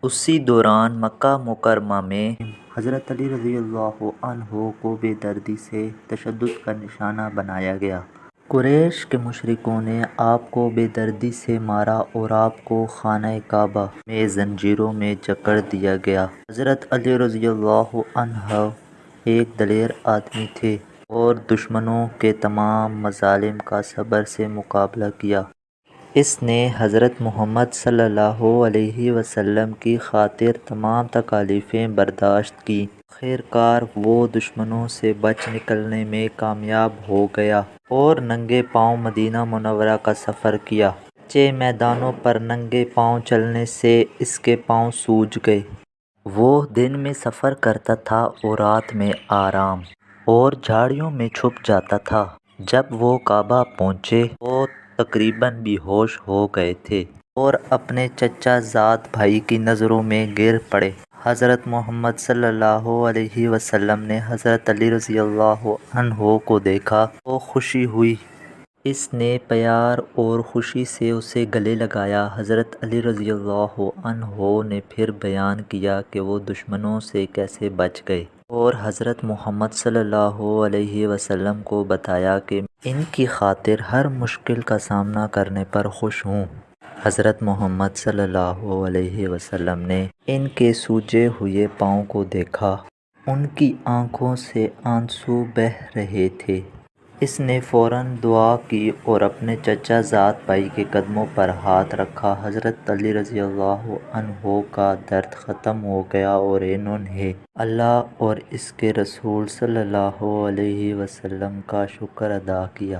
اسی دوران مکہ مکرمہ میں حضرت علی رضی اللہ عنہ کو بے دردی سے تشدد کا نشانہ بنایا گیا۔ قریش کے مشرکوں نے آپ کو بے دردی سے مارا اور آپ کو خانہ کعبہ میں زنجیروں میں جکڑ دیا گیا۔ حضرت علی رضی اللہ عنہ ایک دلیر آدمی تھے اور دشمنوں کے تمام مظالم کا صبر سے مقابلہ کیا۔ اس نے حضرت محمد صلی اللہ علیہ وسلم کی خاطر تمام تکالیفیں برداشت کیں۔ آخر کار وہ دشمنوں سے بچ نکلنے میں کامیاب ہو گیا اور ننگے پاؤں مدینہ منورہ کا سفر کیا۔ اگرچہ میدانوں پر ننگے پاؤں چلنے سے اس کے پاؤں سوج گئے۔ وہ دن میں سفر کرتا تھا اور رات میں آرام اور جھاڑیوں میں چھپ جاتا تھا۔ جب وہ کعبہ پہنچے تو تقریباً بے ہوش ہو گئے تھے اور اپنے چچا زاد بھائی کی نظروں میں گر پڑے۔ حضرت محمد صلی اللہ علیہ وسلم نے حضرت علی رضی اللہ عنہ کو دیکھا تو خوشی ہوئی۔ اس نے پیار اور خوشی سے اسے گلے لگایا۔ حضرت علی رضی اللہ عنہ نے پھر بیان کیا کہ وہ دشمنوں سے کیسے بچ گئے اور حضرت محمد صلی اللہ علیہ وسلم کو بتایا کہ میں ان کی خاطر ہر مشکل کا سامنا کرنے پر خوش ہوں۔ حضرت محمد صلی اللہ علیہ وسلم نے ان کے سوجے ہوئے پاؤں کو دیکھا۔ ان کی آنکھوں سے آنسو بہہ رہے تھے۔ اس نے فوراً دعا کی اور اپنے چچا زاد بھائی کے قدموں پر ہاتھ رکھا۔ حضرت علی رضی اللہ عنہ کا درد ختم ہو گیا اور انہوں نے اللہ اور اس کے رسول صلی اللہ علیہ وسلم کا شکر ادا کیا۔